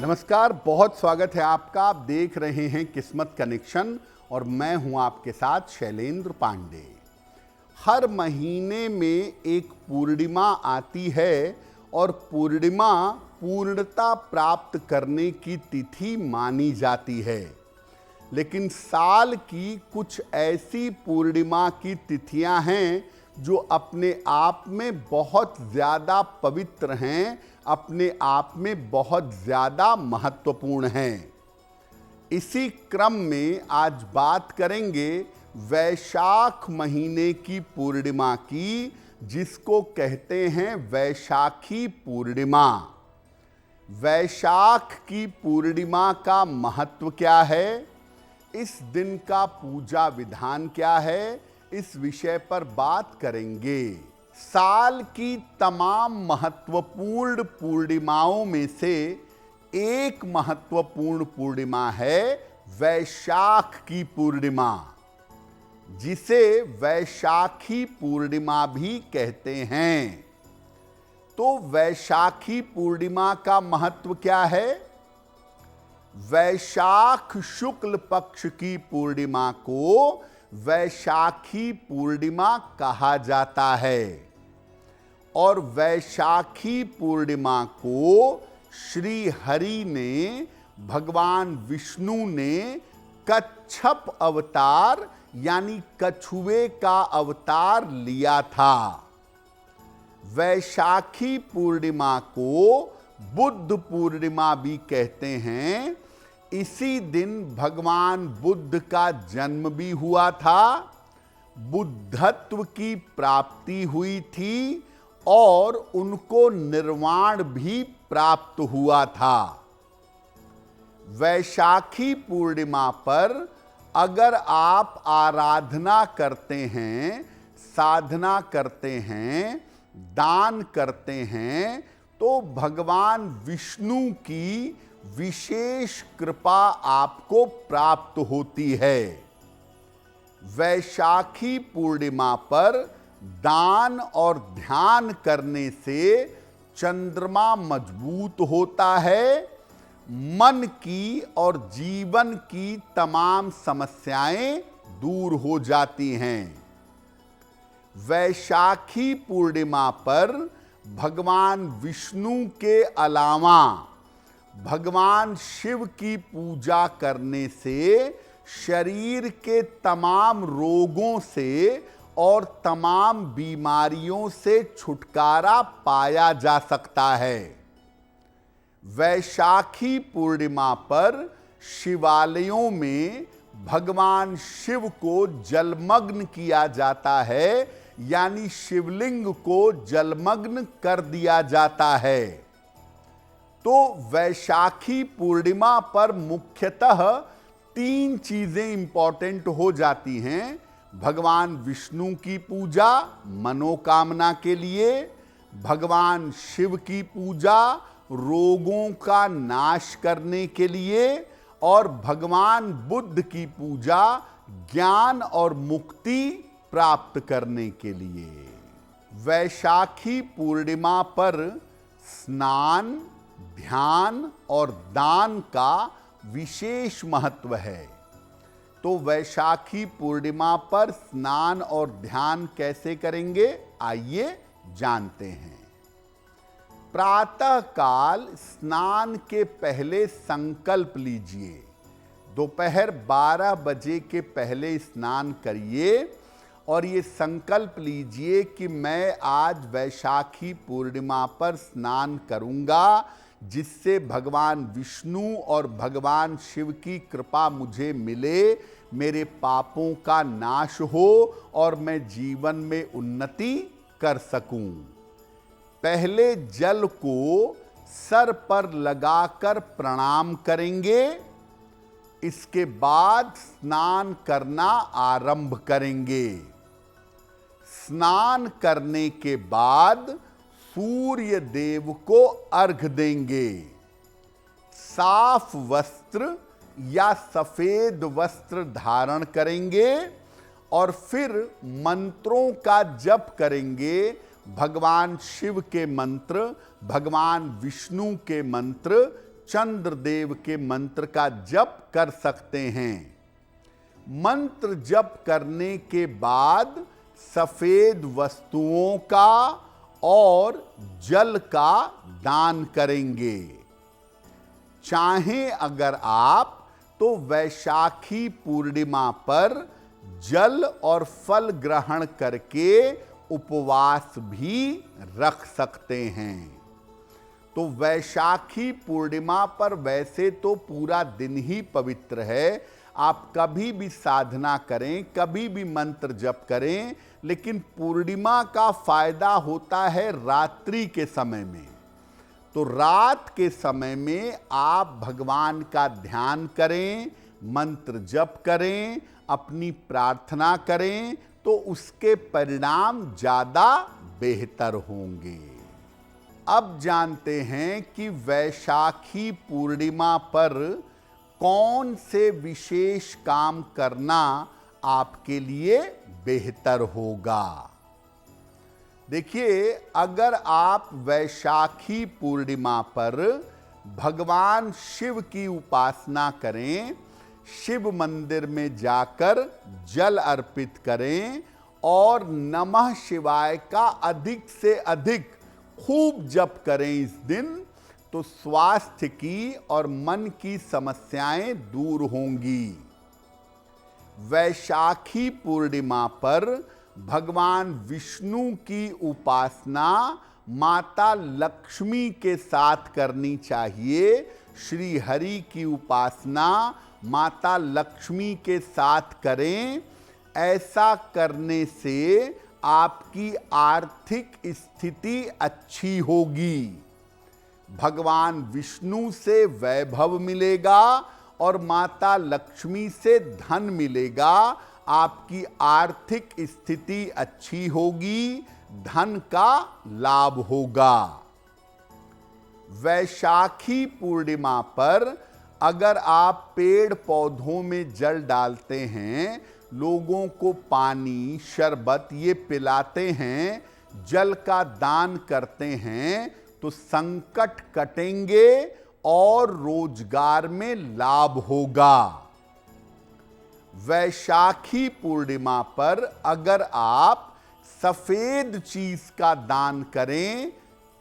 नमस्कार, बहुत स्वागत है आपका। आप देख रहे हैं किस्मत कनेक्शन और मैं हूं आपके साथ शैलेंद्र पांडे। हर महीने में एक पूर्णिमा आती है और पूर्णिमा पूर्णता प्राप्त करने की तिथि मानी जाती है। लेकिन साल की कुछ ऐसी पूर्णिमा की तिथियां हैं जो अपने आप में बहुत ज़्यादा पवित्र हैं, अपने आप में बहुत ज़्यादा महत्वपूर्ण हैं। इसी क्रम में आज बात करेंगे वैशाख महीने की पूर्णिमा की, जिसको कहते हैं वैशाखी पूर्णिमा। वैशाख की पूर्णिमा का महत्व क्या है, इस दिन का पूजा विधान क्या है, इस विषय पर बात करेंगे। साल की तमाम महत्वपूर्ण पूर्णिमाओं में से एक महत्वपूर्ण पूर्णिमा है वैशाख की पूर्णिमा, जिसे वैशाखी पूर्णिमा भी कहते हैं। तो वैशाखी पूर्णिमा का महत्व क्या है? वैशाख शुक्ल पक्ष की पूर्णिमा को वैशाखी पूर्णिमा कहा जाता है और वैशाखी पूर्णिमा को श्री हरि ने, भगवान विष्णु ने कच्छप अवतार यानी कछुए का अवतार लिया था। वैशाखी पूर्णिमा को बुद्ध पूर्णिमा भी कहते हैं। इसी दिन भगवान बुद्ध का जन्म भी हुआ था, बुद्धत्व की प्राप्ति हुई थी और उनको निर्वाण भी प्राप्त हुआ था। वैशाखी पूर्णिमा पर अगर आप आराधना करते हैं, साधना करते हैं, दान करते हैं, तो भगवान विष्णु की विशेष कृपा आपको प्राप्त होती है। वैशाखी पूर्णिमा पर दान और ध्यान करने से चंद्रमा मजबूत होता है, मन की और जीवन की तमाम समस्याएं दूर हो जाती हैं। वैशाखी पूर्णिमा पर भगवान विष्णु के अलावा भगवान शिव की पूजा करने से शरीर के तमाम रोगों से और तमाम बीमारियों से छुटकारा पाया जा सकता है। वैशाखी पूर्णिमा पर शिवालयों में भगवान शिव को जलमग्न किया जाता है, यानी शिवलिंग को जलमग्न कर दिया जाता है। तो वैशाखी पूर्णिमा पर मुख्यतः तीन चीजें इंपॉर्टेंट हो जाती हैं। भगवान विष्णु की पूजा मनोकामना के लिए, भगवान शिव की पूजा रोगों का नाश करने के लिए और भगवान बुद्ध की पूजा ज्ञान और मुक्ति प्राप्त करने के लिए। वैशाखी पूर्णिमा पर स्नान, ध्यान और दान का विशेष महत्व है। तो वैशाखी पूर्णिमा पर स्नान और ध्यान कैसे करेंगे, आइए जानते हैं। प्रातः काल स्नान के पहले संकल्प लीजिए। दोपहर 12 बजे के पहले स्नान करिए और ये संकल्प लीजिए कि मैं आज वैशाखी पूर्णिमा पर स्नान करूंगा, जिससे भगवान विष्णु और भगवान शिव की कृपा मुझे मिले, मेरे पापों का नाश हो और मैं जीवन में उन्नति कर सकूं। पहले जल को सर पर लगाकर प्रणाम करेंगे, इसके बाद स्नान करना आरंभ करेंगे। स्नान करने के बाद सूर्य देव को अर्घ देंगे। साफ वस्त्र या सफेद वस्त्र धारण करेंगे और फिर मंत्रों का जप करेंगे। भगवान शिव के मंत्र, भगवान विष्णु के मंत्र चंद्रदेव के मंत्र का जप कर सकते हैं। मंत्र जप करने के बाद सफेद वस्तुओं का और जल का दान करेंगे। चाहें अगर आप तो वैशाखी पूर्णिमा पर जल और फल ग्रहण करके उपवास भी रख सकते हैं। तो वैशाखी पूर्णिमा पर वैसे तो पूरा दिन ही पवित्र है, आप कभी भी साधना करें, कभी भी मंत्र जप करें, लेकिन पूर्णिमा का फायदा होता है रात्रि के समय में। तो रात के समय में आप भगवान का ध्यान करें, मंत्र जप करें, अपनी प्रार्थना करें, तो उसके परिणाम ज़्यादा बेहतर होंगे। अब जानते हैं कि वैशाखी पूर्णिमा पर कौन से विशेष काम करना आपके लिए बेहतर होगा। देखिए, अगर आप वैशाखी पूर्णिमा पर भगवान शिव की उपासना करें, शिव मंदिर में जाकर जल अर्पित करें और नमः शिवाय का अधिक से अधिक खूब जप करें इस दिन, तो स्वास्थ्य की और मन की समस्याएं दूर होंगी। वैशाखी पूर्णिमा पर भगवान विष्णु की उपासना माता लक्ष्मी के साथ करनी चाहिए। श्री हरि की उपासना माता लक्ष्मी के साथ करें। ऐसा करने से आपकी आर्थिक स्थिति अच्छी होगी, भगवान विष्णु से वैभव मिलेगा और माता लक्ष्मी से धन मिलेगा। आपकी आर्थिक स्थिति अच्छी होगी, धन का लाभ होगा। वैशाखी पूर्णिमा पर अगर आप पेड़ पौधों में जल डालते हैं, लोगों को पानी शरबत ये पिलाते हैं, जल का दान करते हैं, तो संकट कटेंगे और रोजगार में लाभ होगा। वैशाखी पूर्णिमा पर अगर आप सफेद चीज का दान करें,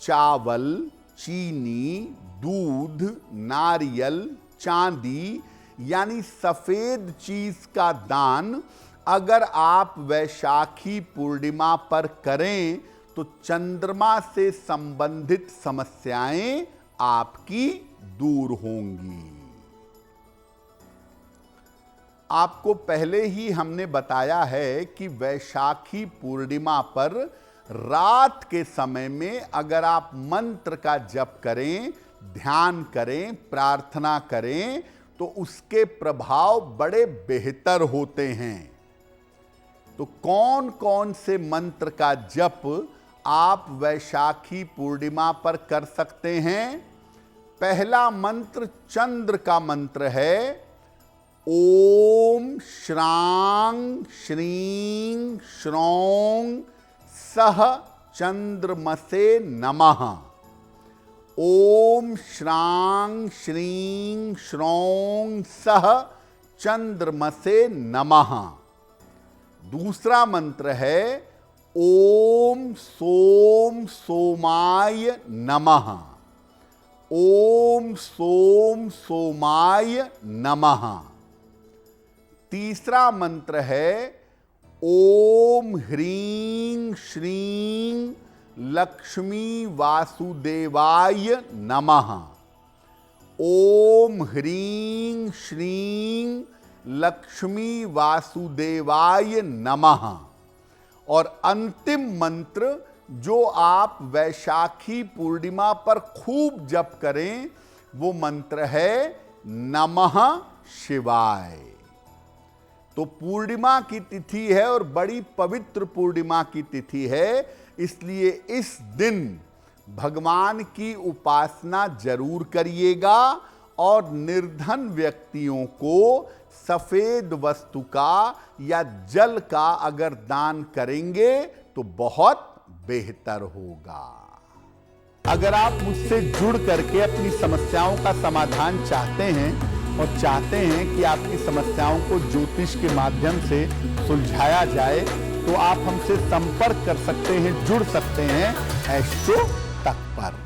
चावल, चीनी, दूध, नारियल, चांदी, यानी सफेद चीज का दान अगर आप वैशाखी पूर्णिमा पर करें, तो चंद्रमा से संबंधित समस्याएं आपकी दूर होंगी। आपको पहले ही हमने बताया है कि वैशाखी पूर्णिमा पर रात के समय में अगर आप मंत्र का जप करें, ध्यान करें, प्रार्थना करें, तो उसके प्रभाव बड़े बेहतर होते हैं। तो कौन कौन से मंत्र का जप आप वैशाखी पूर्णिमा पर कर सकते हैं? पहला मंत्र चंद्र का मंत्र है। ओम श्रांग श्रीं श्रौं सह चंद्रमसे नमः। ओम श्रांग श्रीं श्रौं सह चंद्रमसे नमः। दूसरा मंत्र है ओम सोम सोमाय नमः। ओम सोम सोमाय नमः। तीसरा मंत्र है ओम ह्रीं श्रीं लक्ष्मी वासुदेवाय नमः। ओम ह्रीं श्रीं लक्ष्मी वासुदेवाय नमः। और अंतिम मंत्र जो आप वैशाखी पूर्णिमा पर खूब जप करें, वो मंत्र है नमः शिवाय। तो पूर्णिमा की तिथि है और बड़ी पवित्र पूर्णिमा की तिथि है, इसलिए इस दिन भगवान की उपासना जरूर करिएगा और निर्धन व्यक्तियों को सफेद वस्तु का या जल का अगर दान करेंगे तो बहुत बेहतर होगा। अगर आप मुझसे जुड़ करके अपनी समस्याओं का समाधान चाहते हैं और चाहते हैं कि आपकी समस्याओं को ज्योतिष के माध्यम से सुलझाया जाए, तो आप हमसे संपर्क कर सकते हैं, जुड़ सकते हैं एस्ट्रो तक पर।